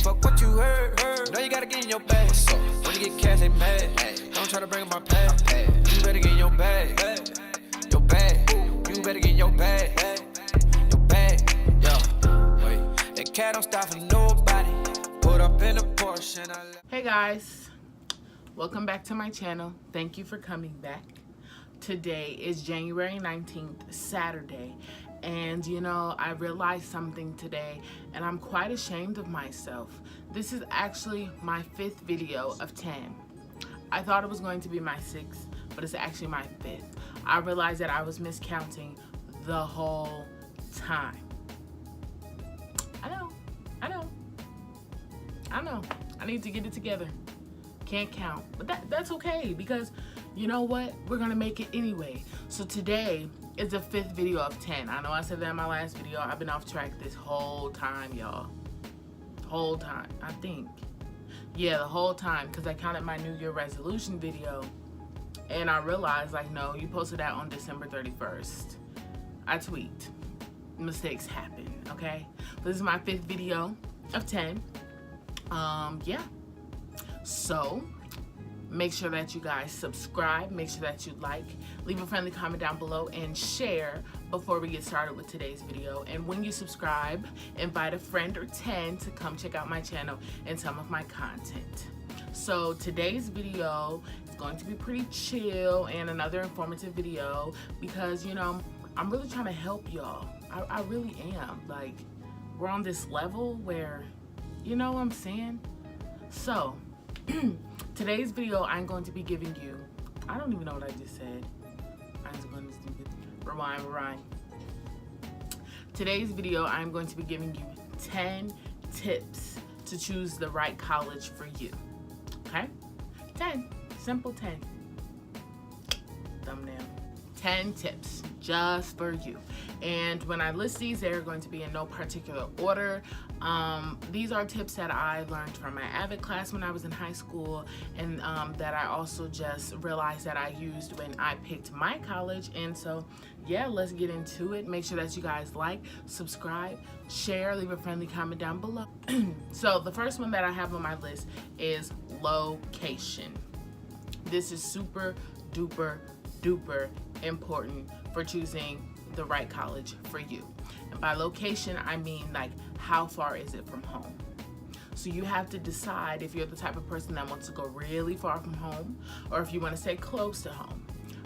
fuck what you heard. Know you gotta get in your bag. So when you get cash, they mad. Don't try to bring up my past. You better get in your bag. Your bag. You better get in your bag. Your bag. Yeah. Wait. That cat don't stop for nobody. Put up in a Porsche and I left. Hey guys, welcome back to my channel. Thank you for coming back. Today is January 19th, Saturday, and you know, I realized something today and I'm quite ashamed of myself. This is actually my 5th video of 10. I thought it was going to be my 6th, but it's actually my 5th. I realized that I was miscounting the whole time. I know. I need to get it together. Can't count, but that's okay, because you know what? We're gonna make it anyway. So today is the 5th video of 10. I know I said that in my last video. I've been off track this whole time, y'all. Whole time, I think. Yeah, the whole time, because I counted my New Year resolution video and I realized, like, no, you posted that on December 31st. I tweaked. Mistakes happen, okay? This is my 5th video of 10. Yeah. So make sure that you guys subscribe, make sure that you like, leave a friendly comment down below, and share before we get started with today's video. And when you subscribe, invite a friend or 10 to come check out my channel and some of my content. So today's video is going to be pretty chill and another informative video, because you know, I'm really trying to help y'all. I really am. Like, we're on this level where, you know what I'm saying? So today's video, I'm going to be giving you, I don't even know what I just said. I'm going to rewind. Today's video, I'm going to be giving you 10 tips to choose the right college for you. Okay? 10. Simple 10. Thumbnail. 10 tips just for you. And when I list these, they're going to be in no particular order. These are tips that I learned from my AVID class when I was in high school, and that I also just realized that I used when I picked my college. And so yeah, let's get into it. Make sure that you guys like, subscribe, share, leave a friendly comment down below. So the first one that I have on my list is location. This is super duper important for choosing the right college for you. And by location, I mean, like, how far is it from home? So you have to decide if you're the type of person that wants to go really far from home, or if you want to stay close to home.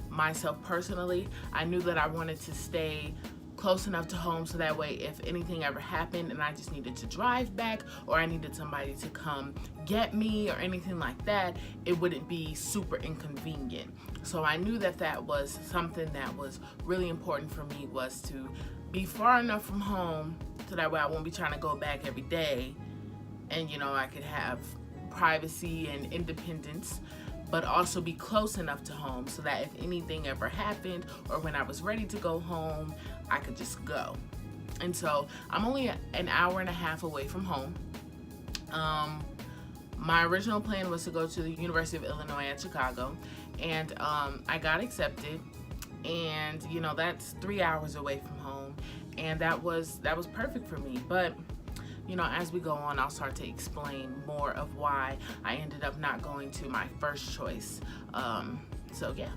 Myself personally, I knew that I wanted to stay close enough to home so that way if anything ever happened and I just needed to drive back, or I needed somebody to come get me or anything like that, it wouldn't be super inconvenient. So I knew that that was something that was really important for me, was to be far enough from home so that way I won't be trying to go back every day, and you know, I could have privacy and independence, but also be close enough to home so that if anything ever happened or when I was ready to go home, I could just go. And so I'm only an hour and a half away from home. My original plan was to go to the University of Illinois at Chicago, and I got accepted, and you know, that's 3 hours away from home, and that was perfect for me. But you know, as we go on, I'll start to explain more of why I ended up not going to my first choice. So yeah,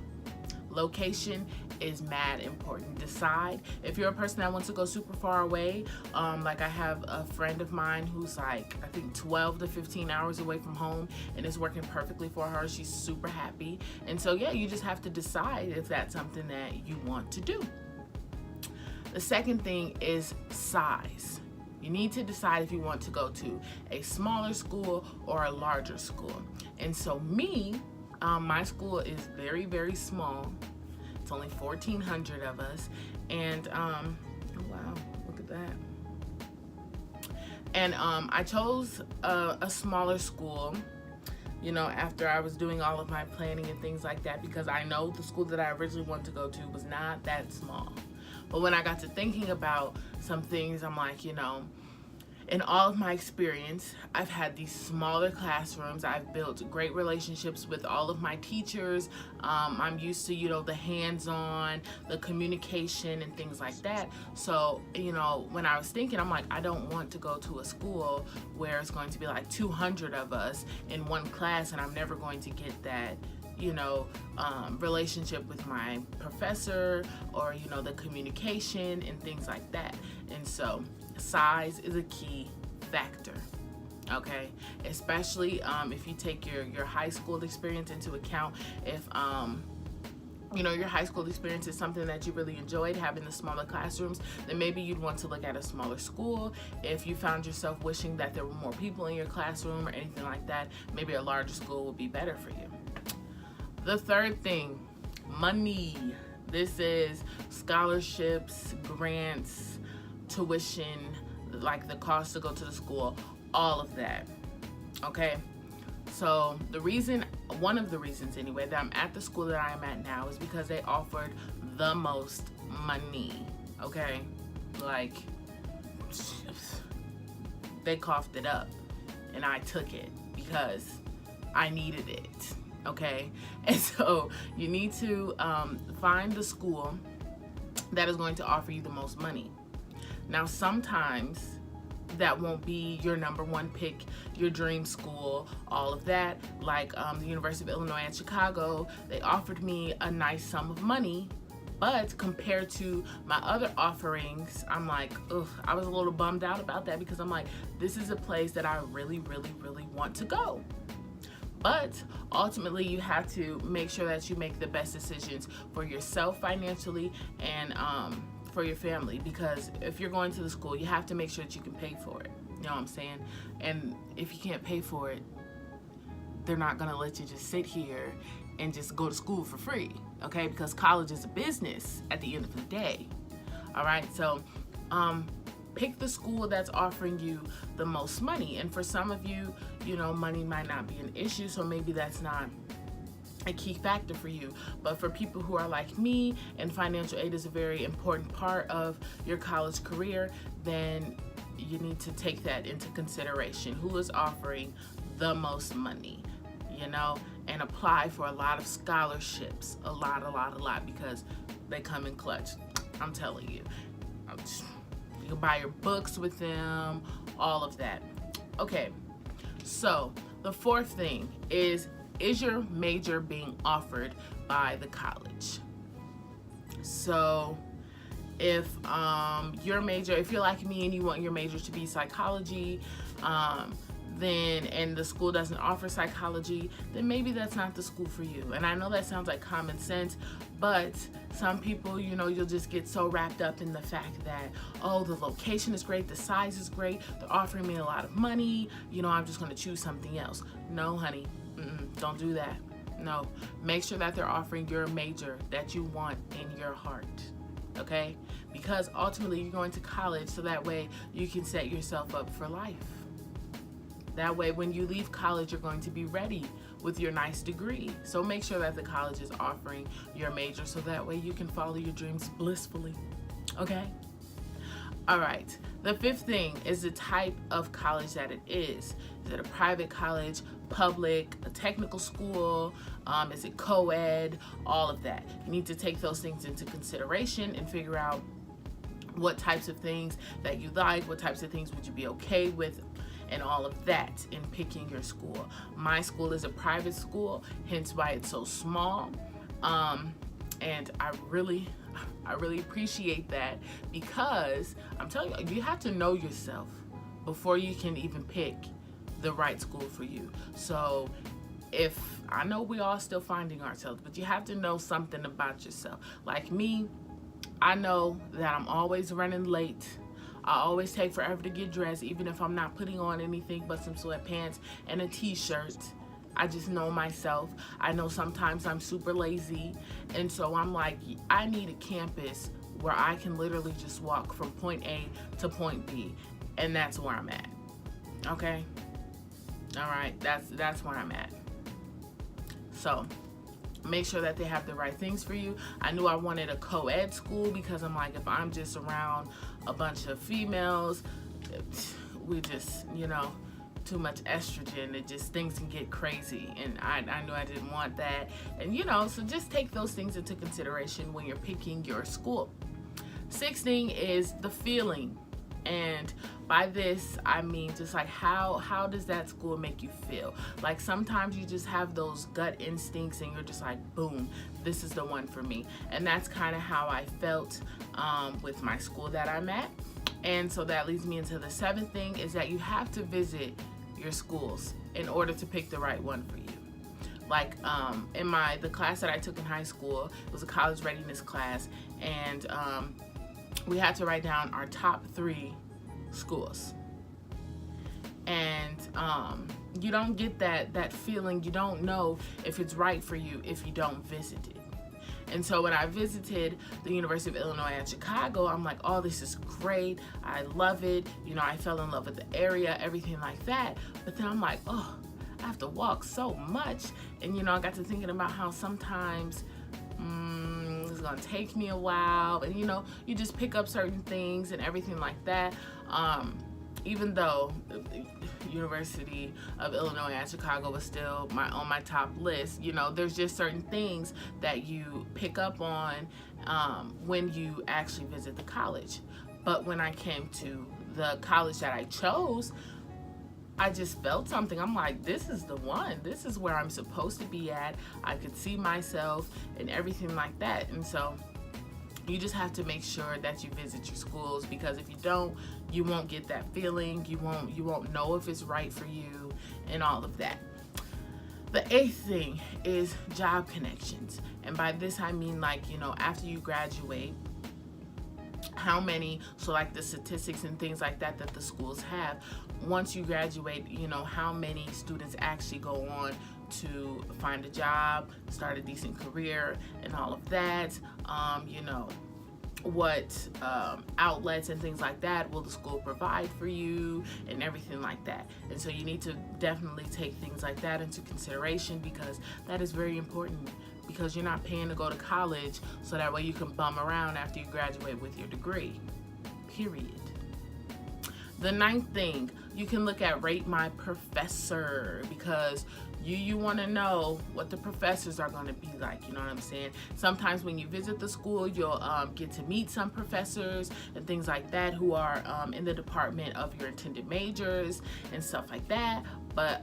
location is mad important. Decide if you're a person that wants to go super far away. Like, I have a friend of mine who's like, I think 12 to 15 hours away from home, and it's working perfectly for her. She's super happy. And so yeah, you just have to decide if that's something that you want to do. The second thing is size. You need to decide if you want to go to a smaller school or a larger school. And so me, my school is very small. It's only 1,400 of us, and oh wow, look at that. And I chose a smaller school, you know, after I was doing all of my planning and things like that, because I know the school that I originally wanted to go to was not that small. But when I got to thinking about some things, I'm like, you know, in all of my experience, I've had these smaller classrooms. I've built great relationships with all of my teachers. I'm used to, the hands-on, the communication and things like that. So, when I was thinking, I'm like, I don't want to go to a school where it's going to be like 200 of us in one class and I'm never going to get that relationship with my professor, or the communication and things like that. And so size is a key factor, okay? Especially if you take your high school experience into account. If your high school experience is something that you really enjoyed, having the smaller classrooms, then maybe you'd want to look at a smaller school. If you found yourself wishing that there were more people in your classroom or anything like that, maybe a larger school would be better for you. The third thing, money. This is scholarships, grants, tuition, like the cost to go to the school, all of that, okay? So one of the reasons anyway, that I'm at the school that I am at now is because they offered the most money, okay? Like, they coughed it up and I took it because I needed it. Okay, and so you need to find the school that is going to offer you the most money. Now, sometimes that won't be your number one pick, your dream school, all of that. Like the University of Illinois at Chicago, they offered me a nice sum of money, but compared to my other offerings, I'm like, ugh, I was a little bummed out about that, because I'm like, this is a place that I really, really, really want to go. But ultimately, you have to make sure that you make the best decisions for yourself financially and for your family. Because if you're going to the school, you have to make sure that you can pay for it. You know what I'm saying? And if you can't pay for it, they're not going to let you just sit here and just go to school for free. Okay? Because college is a business at the end of the day. All right? So, pick the school that's offering you the most money. And for some of you, money might not be an issue, so maybe that's not a key factor for you. But for people who are like me, and financial aid is a very important part of your college career, then you need to take that into consideration. Who is offering the most money, and apply for a lot of scholarships, a lot, because they come in clutch. I'm telling you. You can buy your books with them, all of that. Okay, so the fourth thing is your major being offered by the college? So if if you're like me and you want your major to be psychology, and the school doesn't offer psychology, then maybe that's not the school for you. And I know that sounds like common sense, but some people, you'll just get so wrapped up in the fact that, oh, the location is great, the size is great, they're offering me a lot of money, I'm just going to choose something else. No, honey, don't do that. No, make sure that they're offering your major that you want in your heart. Okay? Because ultimately you're going to college so that way you can set yourself up for life. That way, when you leave college, you're going to be ready with your nice degree. So make sure that the college is offering your major so that way you can follow your dreams blissfully. Okay? All right. The fifth thing is the type of college that it is. Is it a private college, public, a technical school? Is it co-ed? All of that. You need to take those things into consideration and figure out what types of things that you like, what types of things would you be okay with, and all of that in picking your school. My school is a private school, hence why it's so small. And I really appreciate that, because I'm telling you, you have to know yourself before you can even pick the right school for you. So I know we all still finding ourselves, but you have to know something about yourself. Like me, I know that I'm always running late. I always take forever to get dressed, even if I'm not putting on anything but some sweatpants and a t-shirt. I just know myself. I know sometimes I'm super lazy. And so I'm like, I need a campus where I can literally just walk from point A to point B. And that's where I'm at. Okay? All right, that's where I'm at. So make sure that they have the right things for you. I knew I wanted a co-ed school because I'm like, if I'm just around a bunch of females, we just, too much estrogen, it just, things can get crazy, and I knew I didn't want that. And so just take those things into consideration when you're picking your school. Sixth thing is the feeling. And by this, I mean just like how does that school make you feel? Like sometimes you just have those gut instincts and you're just like, boom, this is the one for me. And that's kind of how I felt with my school that I'm at. And so that leads me into the seventh thing, is that you have to visit your schools in order to pick the right one for you. Like in the class that I took in high school, it was a college readiness class, and we had to write down our top 3 schools. And you don't get that feeling, you don't know if it's right for you if you don't visit it. And so when I visited the University of Illinois at Chicago, I'm like, oh, this is great. I love it. I fell in love with the area, everything like that. But then I'm like, oh, I have to walk so much. And, I got to thinking about how sometimes it's gonna take me a while. And, you just pick up certain things and everything like that. Even though University of Illinois at Chicago was still on my top list, there's just certain things that you pick up on when you actually visit the college. But when I came to the college that I chose, I just felt something. I'm like, this is the one. This is where I'm supposed to be at. I could see myself and everything like that. And so you just have to make sure that you visit your schools, because if you don't, you won't get that feeling. You won't know if it's right for you and all of that. The eighth thing is job connections. And by this I mean, like, after you graduate, how many, so like the statistics and things like that the schools have, once you graduate, how many students actually go on to find a job, start a decent career, and all of that. What outlets and things like that will the school provide for you, and everything like that. And so you need to definitely take things like that into consideration, because that is very important, because you're not paying to go to college so that way you can bum around after you graduate with your degree, period. The ninth thing, you can look at Rate My Professor, because you want to know what the professors are going to be like, you know what I'm saying? Sometimes when you visit the school, you'll get to meet some professors and things like that who are in the department of your intended majors and stuff like that. But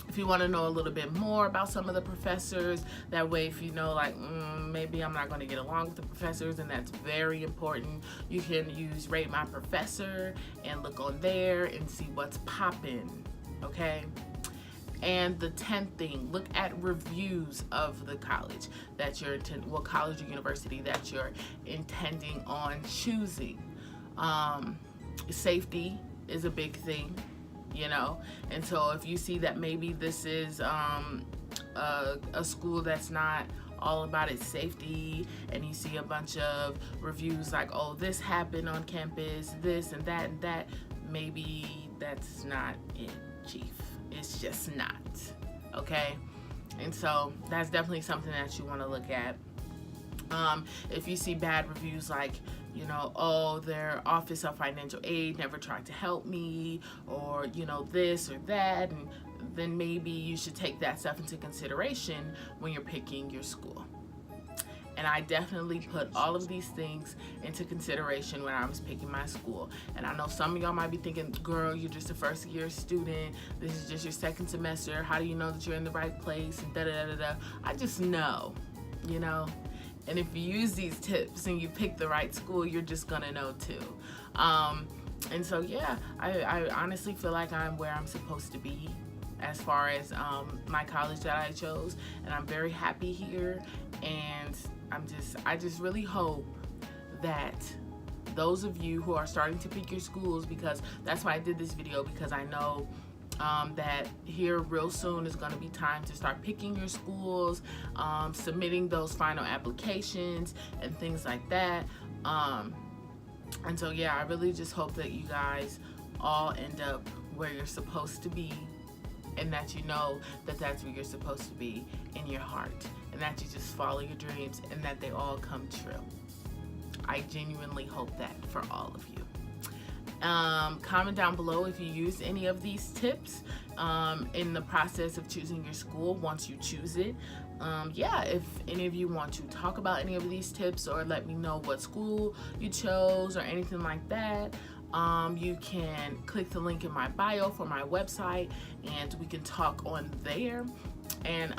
if you want to know a little bit more about some of the professors, that way if you know, like, maybe I'm not going to get along with the professors, and that's very important, you can use Rate My Professor and look on there and see what's popping, okay? And the 10th thing, look at reviews of the college that you're what college or university that you're intending on choosing. Safety is a big thing, and so if you see that maybe this is a school that's not all about its safety, and you see a bunch of reviews like, oh, this happened on campus, this and that, maybe that's not it, chief. It's just not, okay? And so that's definitely something that you want to look at. If you see bad reviews like, oh, their Office of Financial Aid never tried to help me, or, this or that, and then maybe you should take that stuff into consideration when you're picking your school. And I definitely put all of these things into consideration when I was picking my school. And I know some of y'all might be thinking, girl, you're just a first year student. This is just your second semester. How do you know that you're in the right place? And da-da-da-da-da. I just know, And if you use these tips and you pick the right school, you're just gonna know too. And so, yeah, I honestly feel like I'm where I'm supposed to be as far as my college that I chose. And I'm very happy here. And I just really hope that those of you who are starting to pick your schools, because that's why I did this video, because I know that here real soon is going to be time to start picking your schools, submitting those final applications and things like that. And so, yeah, I really just hope that you guys all end up where you're supposed to be, and that you know that that's where you're supposed to be in your heart, and that you just follow your dreams and that they all come true. I genuinely hope that for all of you. Comment down below if you used any of these tips in the process of choosing your school once you choose it. Yeah, if any of you want to talk about any of these tips or let me know what school you chose or anything like that, you can click the link in my bio for my website and we can talk on there. And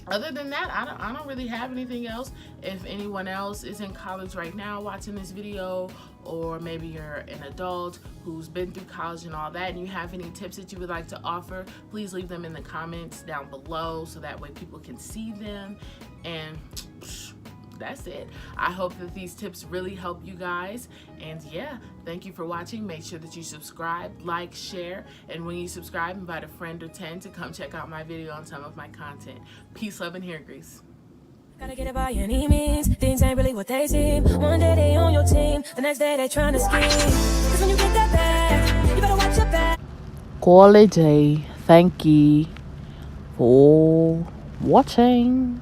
other than that, I don't really have anything else. If anyone else is in college right now watching this video, or maybe you're an adult who's been through college and all that, and you have any tips that you would like to offer, please leave them in the comments down below so that way people can see them. And that's it. I hope that these tips really help you guys. And yeah, thank you for watching. Make sure that you subscribe, like, share, and when you subscribe, invite a friend or 10 to come check out my video on some of my content. Peace, love, and hair grease. Gotta get it by any means. Things ain't really what they seem. One day they on your team, the next day they trying to scheme. Cause when you get that bag, you better watch your back. Quality. Thank you for watching.